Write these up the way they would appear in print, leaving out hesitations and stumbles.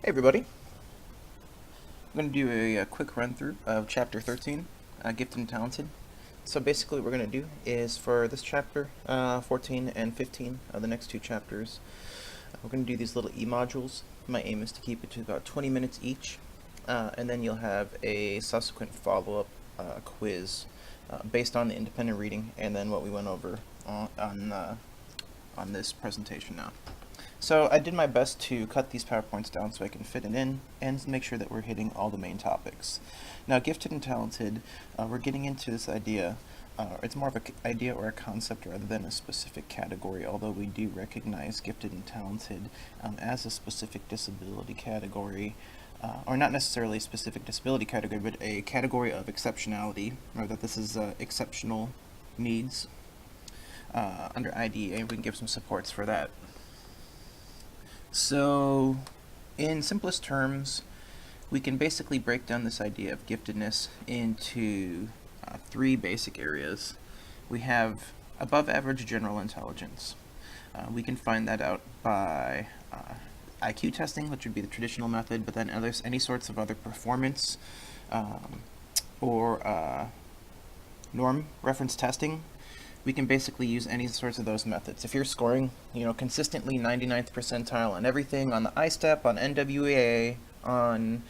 Hey everybody, I'm going to do a quick run through of chapter 13, Gifted and Talented. So basically what we're going to do is for this chapter, 14 and 15, the next two chapters, we're going to do these little eModules. My aim is to keep it to about 20 minutes each, and then you'll have a subsequent follow-up quiz based on the independent reading and then what we went over on this presentation now. So I did my best to cut these PowerPoints down so I can fit it in and make sure that we're hitting all the main topics. Now, gifted and talented, we're getting into this idea. It's more of an idea or a concept rather than a specific category, although we do recognize gifted and talented as a specific disability category, or not necessarily a specific disability category, but a category of exceptionality, or that this is exceptional needs. Under IDEA, we can give some supports for that. So, in simplest terms, we can basically break down this idea of giftedness into three basic areas. We have above average general intelligence. We can find that out by IQ testing, which would be the traditional method, but then any sorts of other performance or norm reference testing. We can basically use any sorts of those methods. If you're scoring, consistently 99th percentile on everything, on the I-STEP, on NWEA, on,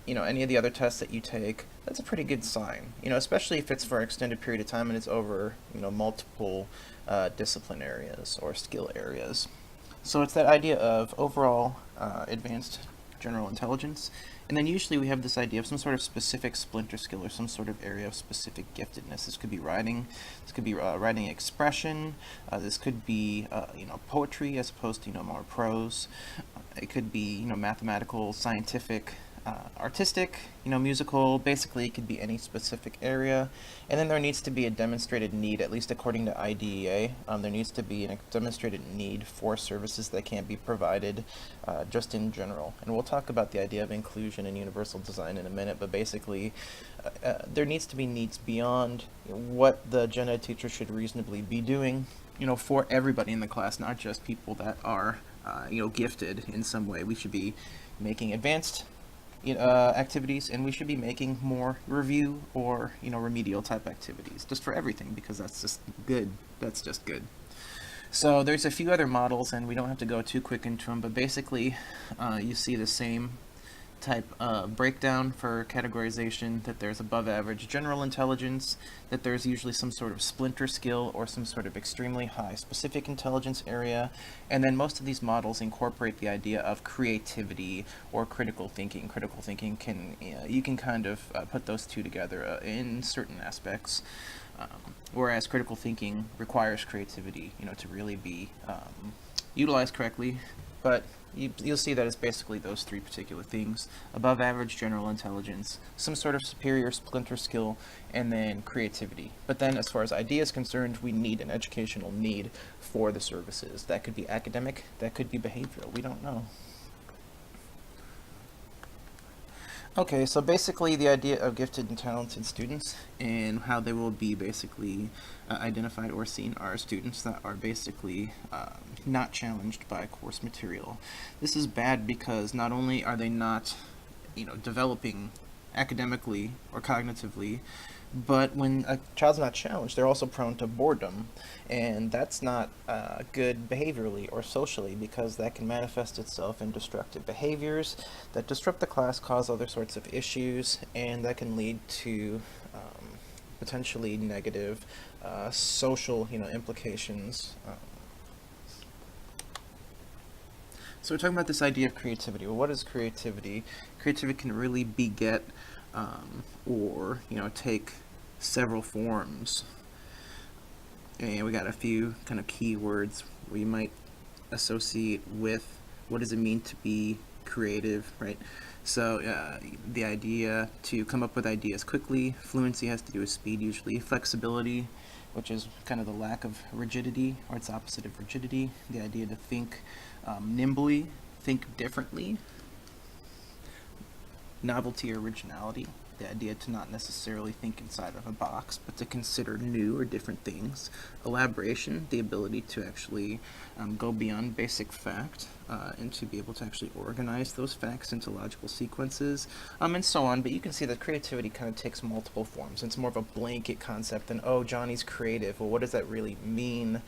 any of the other tests that you take, that's a pretty good sign, especially if it's for an extended period of time and it's over, multiple discipline areas or skill areas. So it's that idea of overall advanced general intelligence. And then usually we have this idea of some sort of specific splinter skill or some sort of area of specific giftedness. This could be writing, this could be writing expression, this could be poetry as opposed to more prose. It could be mathematical, scientific, artistic, musical. Basically, it could be any specific area. And then there needs to be a demonstrated need, at least according to IDEA. There needs to be a demonstrated need for services that can't be provided just in general. And we'll talk about the idea of inclusion and universal design in a minute, but basically there needs to be needs beyond what the gen ed teacher should reasonably be doing, for everybody in the class, not just people that are, gifted in some way. We should be making advanced activities, and we should be making more review or remedial type activities just for everything, because that's just good. So there's a few other models, and we don't have to go too quick into them, but basically you see the same type of breakdown for categorization, that there's above average general intelligence, that there's usually some sort of splinter skill or some sort of extremely high specific intelligence area, and then most of these models incorporate the idea of creativity or critical thinking. Critical thinking you can kind of put those two together in certain aspects, whereas critical thinking requires creativity, to really be utilized correctly, but you'll see that it's basically those three particular things: above average general intelligence, some sort of superior splinter skill, and then creativity. But then as far as IDEA is concerned, we need an educational need for the services. That could be academic, that could be behavioral, we don't know. Okay, so basically the idea of gifted and talented students and how they will be basically identified or seen are students that are basically not challenged by course material. This is bad because not only are they not, developing academically or cognitively, but when a child's not challenged, they're also prone to boredom, and that's not good behaviorally or socially, because that can manifest itself in destructive behaviors that disrupt the class, cause other sorts of issues, and that can lead to potentially negative social, implications. So we're talking about this idea of creativity. Well, what is creativity? Creativity can really beget or take several forms, and we got a few kind of keywords we might associate with what does it mean to be creative, right? So the idea to come up with ideas quickly. Fluency has to do with speed usually. Flexibility, which is kind of the lack of rigidity, or its opposite of rigidity. The idea to think nimbly, think differently. Novelty or originality, The idea to not necessarily think inside of a box, but to consider new or different things. Elaboration, the ability to actually go beyond basic fact and to be able to actually organize those facts into logical sequences, and so on. But you can see that creativity kind of takes multiple forms. It's more of a blanket concept than, oh, Johnny's creative. Well, what does that really mean?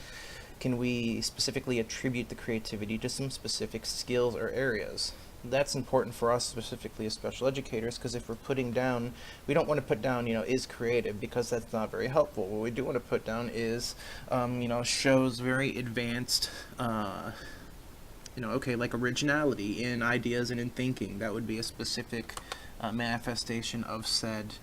Can we specifically attribute the creativity to some specific skills or areas? That's important for us specifically as special educators, because if we're putting down, we don't want to put down, is creative, because that's not very helpful. What we do want to put down is, shows very advanced, okay, like originality in ideas and in thinking. That would be a specific manifestation of said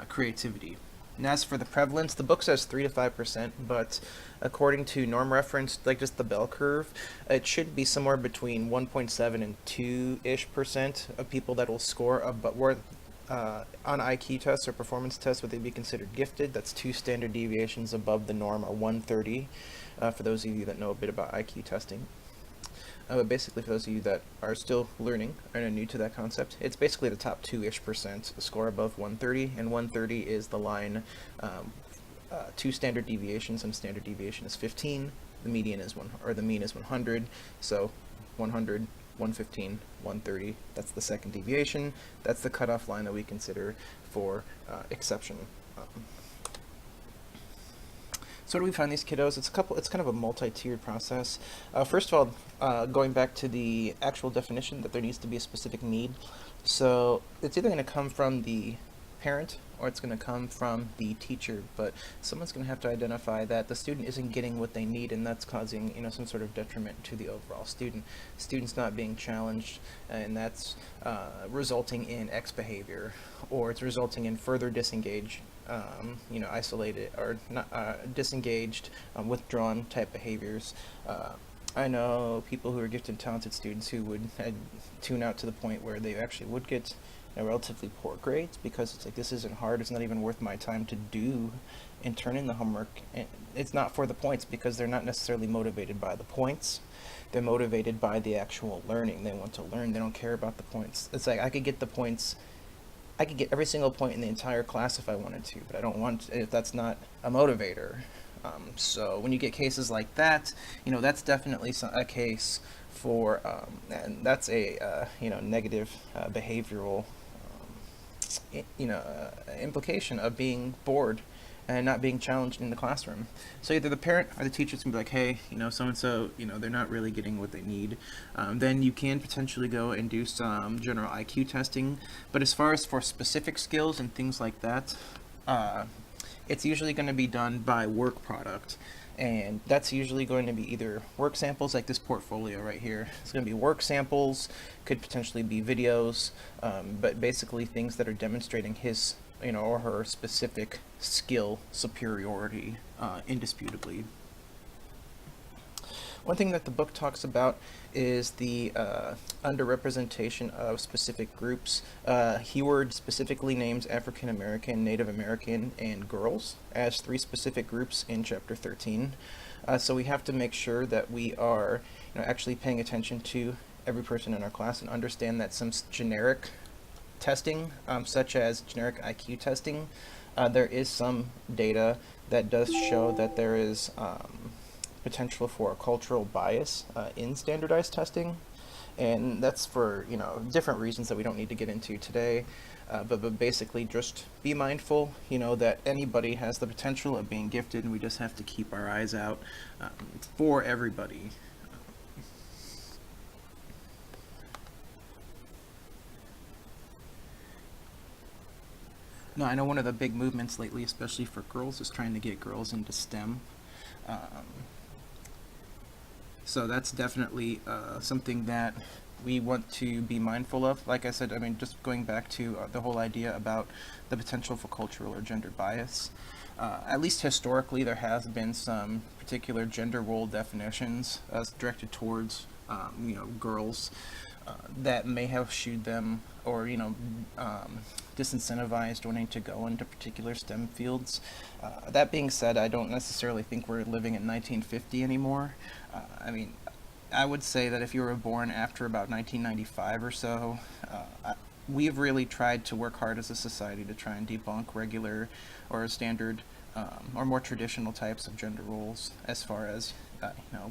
creativity. And as for the prevalence, the book says 3 to 5%, but according to norm reference, like just the bell curve, it should be somewhere between 1.7 and 2-ish% of people that will score on IQ tests or performance tests would they be considered gifted. That's 2 standard deviations above the norm, or 130, for those of you that know a bit about IQ testing. But basically, for those of you that are still learning and are new to that concept, it's basically the top 2-ish% score above 130, and 130 is the line, 2 standard deviations, and standard deviation is 15. The median is the mean is 100. So 100, 115, 130. That's the second deviation. That's the cutoff line that we consider for exception. So do we find these kiddos? It's kind of a multi-tiered process. First of all, going back to the actual definition, that there needs to be a specific need. So it's either going to come from the parent or it's going to come from the teacher, but someone's going to have to identify that the student isn't getting what they need, and that's causing some sort of detriment to the overall student. Student's not being challenged, and that's resulting in X behavior, or it's resulting in further disengage. Isolated or not disengaged, withdrawn type behaviors. I know people who are gifted and talented students who would tune out to the point where they actually would get relatively poor grades, because it's like, this isn't hard, it's not even worth my time to do and turn in the homework. And it's not for the points, because they're not necessarily motivated by the points. They're motivated by the actual learning. They want to learn. They don't care about the points. It's like, I could get every single point in the entire class if I wanted to, but I don't want to, if that's not a motivator. So when you get cases like that, that's definitely a case for, and that's a negative behavioral implication of being bored and not being challenged in the classroom. So either the parent or the teacher's gonna be like, hey, so-and-so, they're not really getting what they need. Then you can potentially go and do some general IQ testing. But as far as for specific skills and things like that, it's usually going to be done by work product. And that's usually going to be either work samples, like this portfolio right here. It's going to be work samples, could potentially be videos, but basically things that are demonstrating his or her specific skill superiority, indisputably. One thing that the book talks about is the underrepresentation of specific groups. Keyword specifically names African American, Native American, and girls as 3 specific groups in Chapter 13. So we have to make sure that we are actually paying attention to every person in our class and understand that some generic testing, such as generic IQ testing, there is some data that does show that there is potential for a cultural bias in standardized testing, and that's for different reasons that we don't need to get into today, but basically just be mindful that anybody has the potential of being gifted, and we just have to keep our eyes out for everybody. No, I know one of the big movements lately, especially for girls, is trying to get girls into STEM. So that's definitely something that we want to be mindful of. Like I said, just going back to the whole idea about the potential for cultural or gender bias. At least historically, there has been some particular gender role definitions directed towards girls that may have shooed them or disincentivized wanting to go into particular STEM fields. That being said, I don't necessarily think we're living in 1950 anymore. I would say that if you were born after about 1995 or so, we've really tried to work hard as a society to try and debunk regular or standard or more traditional types of gender roles as far as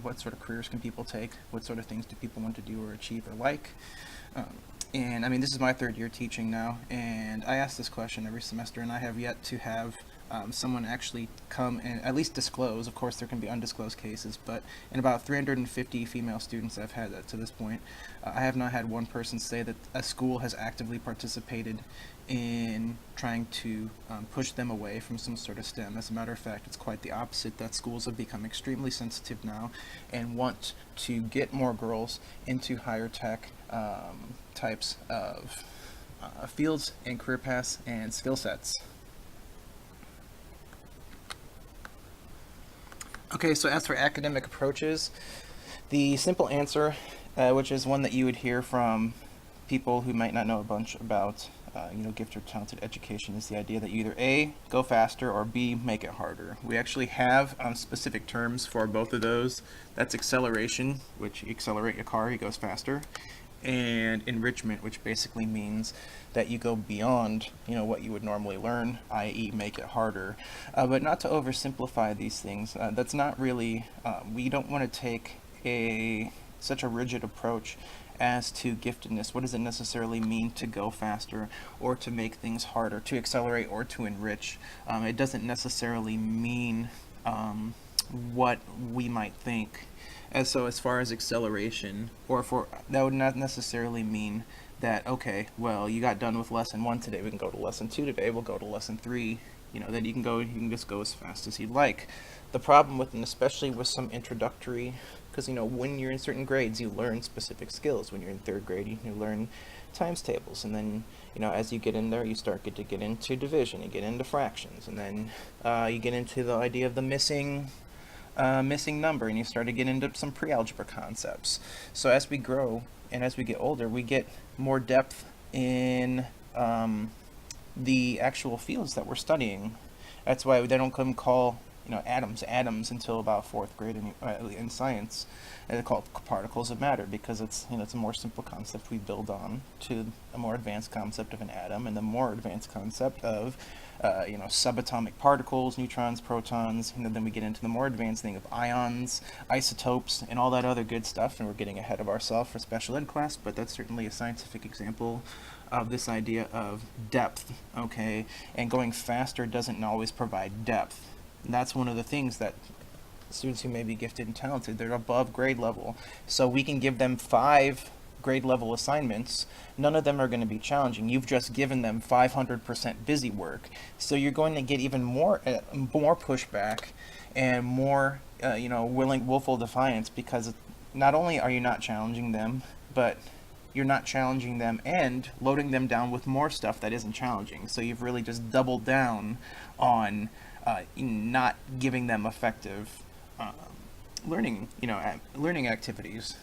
what sort of careers can people take, what sort of things do people want to do or achieve or like. And I mean, this is my third year teaching now, and I ask this question every semester, and I have yet to have someone actually come and at least disclose. Of course, there can be undisclosed cases, but in about 350 female students I've had to this point, I have not had one person say that a school has actively participated in trying to push them away from some sort of STEM. As a matter of fact, it's quite the opposite, that schools have become extremely sensitive now and want to get more girls into higher tech types of fields and career paths and skill sets. Okay, so as for academic approaches, the simple answer, which is one that you would hear from people who might not know a bunch about gifted or talented education, is the idea that you either A, go faster, or B, make it harder. We actually have specific terms for both of those. That's acceleration, which you accelerate your car, it goes faster, and enrichment, which basically means that you go beyond what you would normally learn, i.e. make it harder. But not to oversimplify these things. That's not really, we don't want to take such a rigid approach as to giftedness. What does it necessarily mean to go faster or to make things harder, to accelerate or to enrich? It doesn't necessarily mean what we might think. And so as far as acceleration, that would not necessarily mean that, okay, well, you got done with lesson 1 today, we can go to lesson 2 today, we'll go to lesson 3, then you can just go as fast as you'd like. The problem with, and especially with some introductory, because when you're in certain grades you learn specific skills. When you're in 3rd grade you learn times tables, and then as you get in there you start to get into division, you get into fractions, and then you get into the idea of the missing number, and you start to get into some pre-algebra concepts. So as we grow and as we get older, we get more depth in the actual fields that we're studying. That's why they don't call atoms until about 4th grade in science. And they're called particles of matter because it's it's a more simple concept we build on to a more advanced concept of an atom, and the more advanced concept of subatomic particles, neutrons, protons, then we get into the more advanced thing of ions, isotopes, and all that other good stuff, and we're getting ahead of ourselves for special ed class, but that's certainly a scientific example of this idea of depth, okay? And going faster doesn't always provide depth. And that's one of the things that students who may be gifted and talented, they're above grade level, so we can give them 5 grade level assignments. None of them are going to be challenging. You've just given them 500% busy work, so you're going to get even more pushback and more willful defiance, because not only are you not challenging them, but you're not challenging them and loading them down with more stuff that isn't challenging. So you've really just doubled down on not giving them effective learning activities.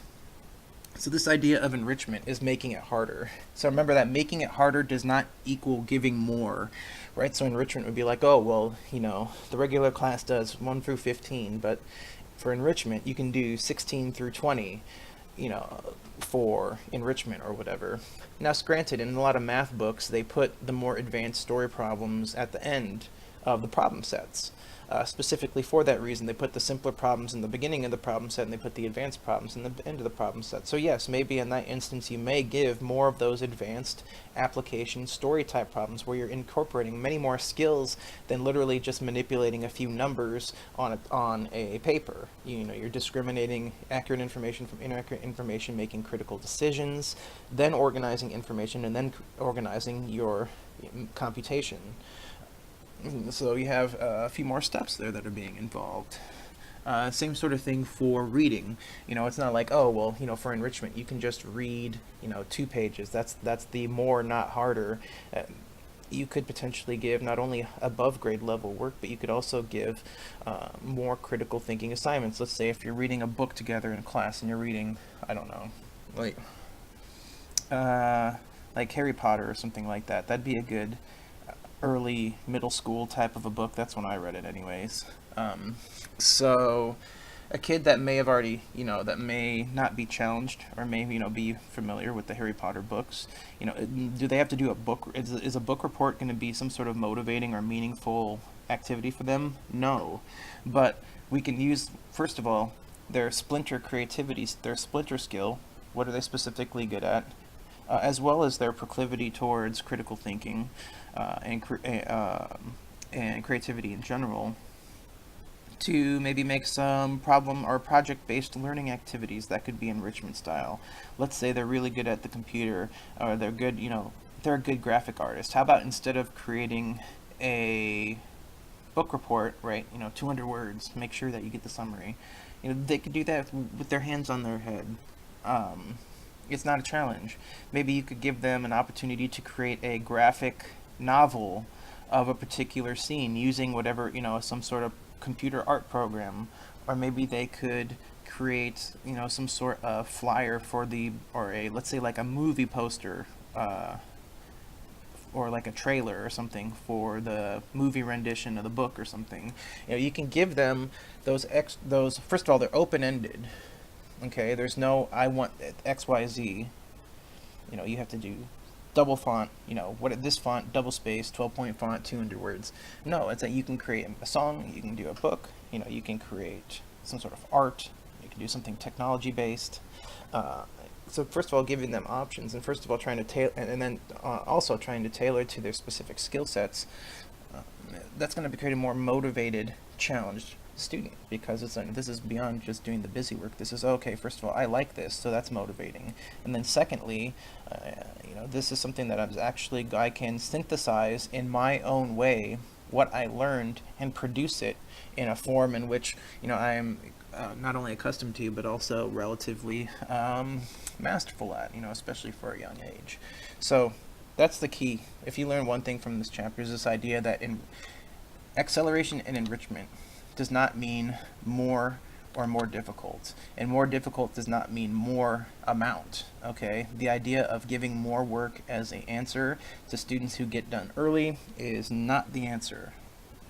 So this idea of enrichment is making it harder. So remember that making it harder does not equal giving more, right? So enrichment would be like, oh, well, the regular class does 1 through 15, but for enrichment, you can do 16 through 20, for enrichment or whatever. Now, granted, in a lot of math books, they put the more advanced story problems at the end of the problem sets. Specifically for that reason, they put the simpler problems in the beginning of the problem set, and they put the advanced problems in the end of the problem set. So yes, maybe in that instance you may give more of those advanced application story type problems where you're incorporating many more skills than literally just manipulating a few numbers on a paper. You're discriminating accurate information from inaccurate information, making critical decisions, then organizing information, and then organizing your computation. So you have a few more steps there that are being involved. Same sort of thing for reading. It's not like, oh, well, for enrichment, you can just read, 2 pages. That's the more, not harder. You could potentially give not only above grade level work, but you could also give more critical thinking assignments. Let's say if you're reading a book together in class and you're reading, I don't know, like Harry Potter or something like that. That'd be a good middle school type of a book. That's when I read it anyways. So a kid that may have already, that may not be challenged or may, be familiar with the Harry Potter books, do they have to do a book? Is a book report going to be some sort of motivating or meaningful activity for them? No. But we can use, first of all, their splinter creativity, their splinter skill. What are they specifically good at? As well as their proclivity towards critical thinking and creativity in general, to maybe make some problem or project-based learning activities that could be enrichment style. Let's say they're really good at the computer, or they're good, they're a good graphic artist. How about instead of creating a book report, right, 200 words, make sure that you get the summary. They could do that with their hands on their head. It's not a challenge. Maybe you could give them an opportunity to create a graphic novel of a particular scene using whatever, some sort of computer art program. Or maybe they could create, some sort of flyer for or let's say like a movie poster, or like a trailer or something for the movie rendition of the book or something. You can give them those, first of all, they're open-ended. Okay, there's no, I want XYZ. You have to do double font, this font, double space, 12-point font, 200 words. No, it's that you can create a song, you can do a book, you can create some sort of art, you can do something technology based. So first of all, giving them options, and first of all trying to tailor, and then also trying to tailor to their specific skill sets. That's going to create a more motivated, challenged student, because this is beyond just doing the busy work. This is, okay, first of all, I like this, so that's motivating. And then secondly, this is something that I can synthesize in my own way what I learned and produce it in a form in which, I am not only accustomed to, but also relatively masterful at, especially for a young age. So that's the key. If you learn one thing from this chapter, is this idea that acceleration and enrichment does not mean more or more difficult, and more difficult does not mean more amount. Okay, the idea of giving more work as an answer to students who get done early is not the answer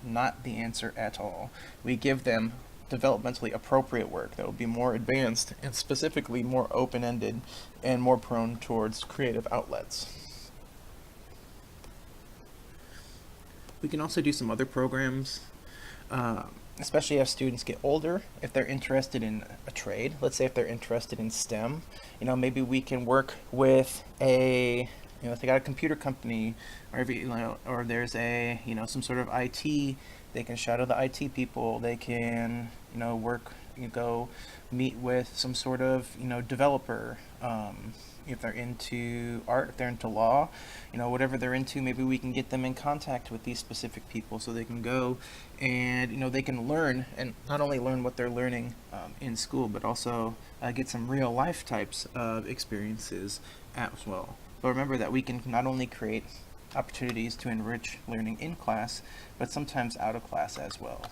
at all. We give them developmentally appropriate work that will be more advanced and specifically more open-ended and more prone towards creative outlets. We can also do some other programs, especially as students get older. If they're interested in a trade, let's say if they're interested in STEM, maybe we can work with if they got a computer company, or there's some sort of IT, they can shadow the IT people. They can, go meet with some sort of, developer. If they're into art, if they're into law, whatever they're into, maybe we can get them in contact with these specific people so they can go and, they can learn, and not only learn what they're learning in school, but also get some real life types of experiences as well. But remember that we can not only create opportunities to enrich learning in class, but sometimes out of class as well.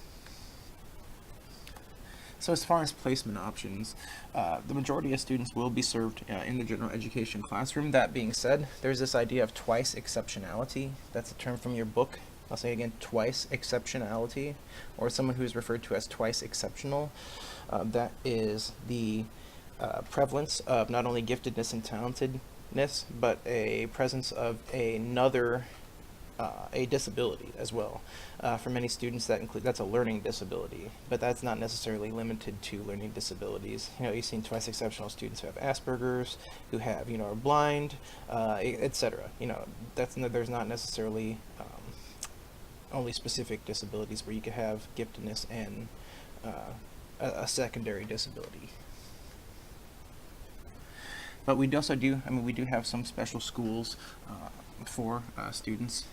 So as far as placement options, the majority of students will be served in the general education classroom. That being said, there's this idea of twice exceptionality. That's a term from your book. I'll say again, twice exceptionality, or someone who is referred to as twice exceptional. That is the prevalence of not only giftedness and talentedness, but a presence of a disability as well. For many students, that's a learning disability, but that's not necessarily limited to learning disabilities. You've seen twice exceptional students who have Asperger's, who have, are blind, etc. There's not necessarily only specific disabilities where you could have giftedness and a secondary disability. But we also do, we do have some special schools for students,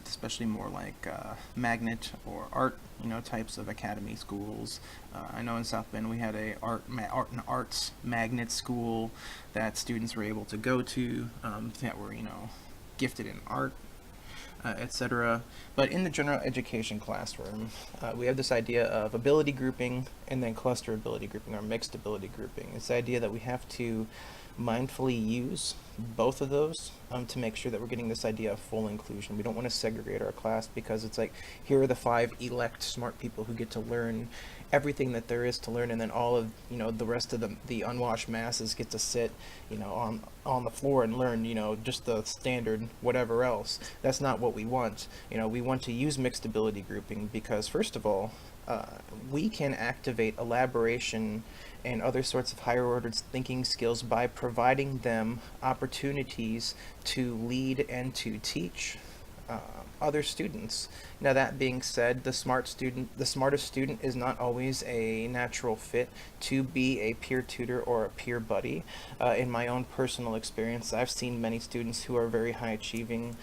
especially more like magnet or art, types of academy schools. I know in South Bend we had a art and arts magnet school that students were able to go to that were, gifted in art, etc. But in the general education classroom, we have this idea of ability grouping and then cluster ability grouping, or mixed ability grouping. It's the idea that we have to mindfully use both of those to make sure that we're getting this idea of full inclusion. We don't want to segregate our class because it's like, here are the 5 elect smart people who get to learn everything that there is to learn, and then all of, the rest of the unwashed masses get to sit, on the floor and learn, just the standard whatever else. That's not what we want. We want to use mixed ability grouping because, first of all, we can activate elaboration and other sorts of higher order thinking skills by providing them opportunities to lead and to teach other students. Now, that being said, the smartest student is not always a natural fit to be a peer tutor or a peer buddy. In my own personal experience, I've seen many students who are very high achieving,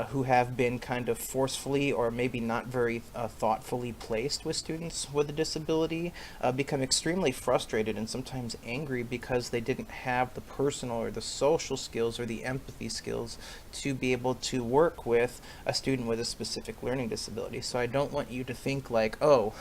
who have been kind of forcefully or maybe not very thoughtfully placed with students with a disability, become extremely frustrated and sometimes angry because they didn't have the personal or the social skills or the empathy skills to be able to work with a student with a specific learning disability. So I don't want you to think like, oh,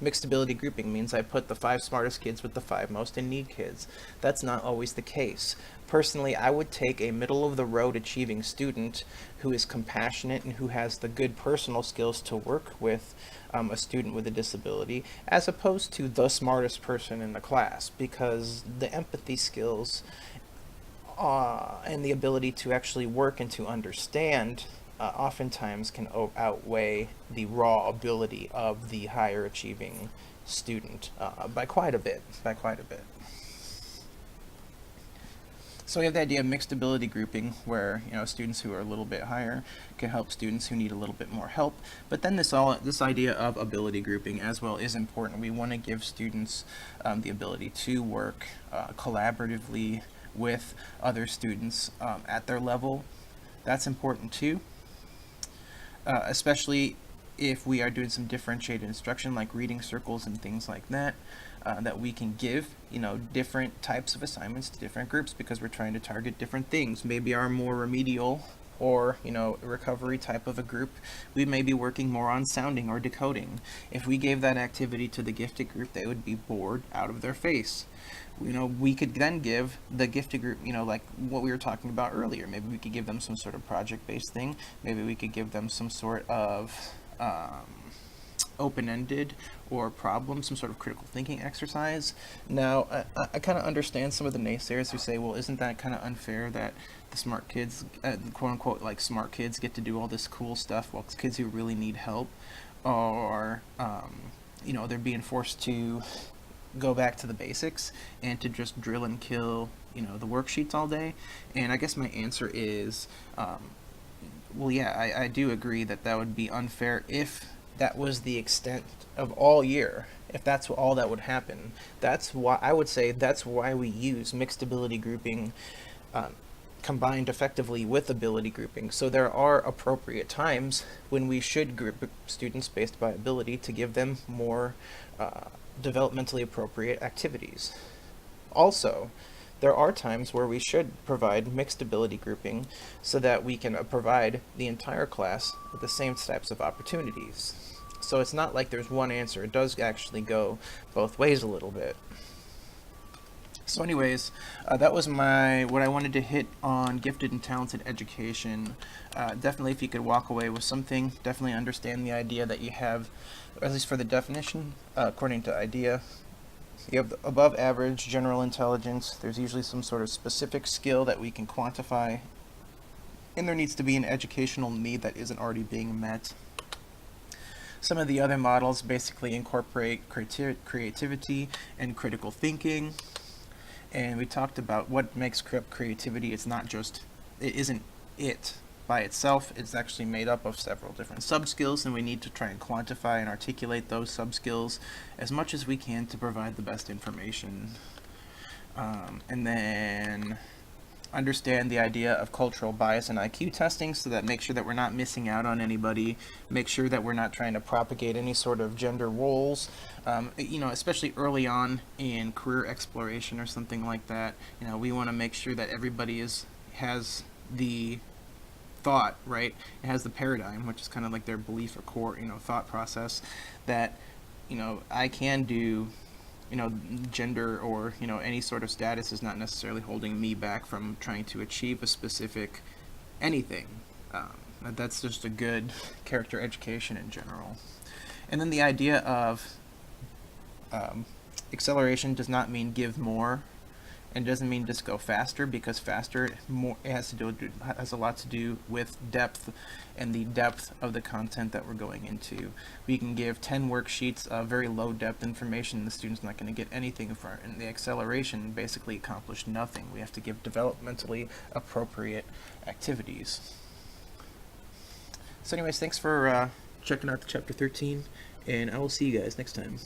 mixed ability grouping means I put the 5 smartest kids with the 5 most in need kids. That's not always the case. Personally, I would take a middle of the road achieving student who is compassionate and who has the good personal skills to work with a student with a disability, as opposed to the smartest person in the class, because the empathy skills and the ability to actually work and to understand oftentimes can outweigh the raw ability of the higher achieving student by quite a bit. So we have the idea of mixed ability grouping, where students who are a little bit higher can help students who need a little bit more help. But then this idea of ability grouping as well is important. We want to give students the ability to work collaboratively with other students at their level. That's important too, especially if we are doing some differentiated instruction like reading circles and things like that. That we can give, different types of assignments to different groups because we're trying to target different things. Maybe our more remedial or, recovery type of a group, we may be working more on sounding or decoding. If we gave that activity to the gifted group, they would be bored out of their face. We could then give the gifted group, like what we were talking about earlier. Maybe we could give them some sort of project-based thing. Maybe we could give them some sort of open-ended or problem, some sort of critical thinking exercise. Now, I kind of understand some of the naysayers who say, well, isn't that kind of unfair that the smart kids, quote-unquote, like smart kids get to do all this cool stuff while kids who really need help are, they're being forced to go back to the basics and to just drill and kill, the worksheets all day? And I guess my answer is, well, yeah, I do agree that would be unfair if that was the extent of all year, if that's all that would happen. That's why I would say that's why we use mixed ability grouping combined effectively with ability grouping. So there are appropriate times when we should group students based by ability to give them more developmentally appropriate activities. Also, there are times where we should provide mixed ability grouping so that we can provide the entire class with the same types of opportunities. So it's not like there's one answer. It does actually go both ways a little bit. So anyways, that was what I wanted to hit on gifted and talented education. Definitely, if you could walk away with something, definitely understand the idea that you have, at least for the definition, according to IDEA, you have the above average general intelligence. There's usually some sort of specific skill that we can quantify, and there needs to be an educational need that isn't already being met. Some of the other models basically incorporate creativity and critical thinking. And we talked about what makes creativity. It isn't it by itself. It's actually made up of several different sub-skills, and we need to try and quantify and articulate those sub-skills as much as we can to provide the best information. And then understand the idea of cultural bias and IQ testing, so that make sure that we're not missing out on anybody, make sure that we're not trying to propagate any sort of gender roles, especially early on in career exploration or something like that. We want to make sure that everybody has the thought, right? It has the paradigm, which is kind of like their belief or core, thought process, that, I can do, gender or, any sort of status is not necessarily holding me back from trying to achieve a specific anything. That's just a good character education in general. And then the idea of Acceleration does not mean give more, and doesn't mean just go faster, because faster more it has a lot to do with depth and the depth of the content that we're going into. We can give 10 worksheets of very low depth information, the student's not going to get anything from it, and the acceleration basically accomplished nothing. We have to give developmentally appropriate activities. So anyways, thanks for checking out the chapter 13, and I will see you guys next time.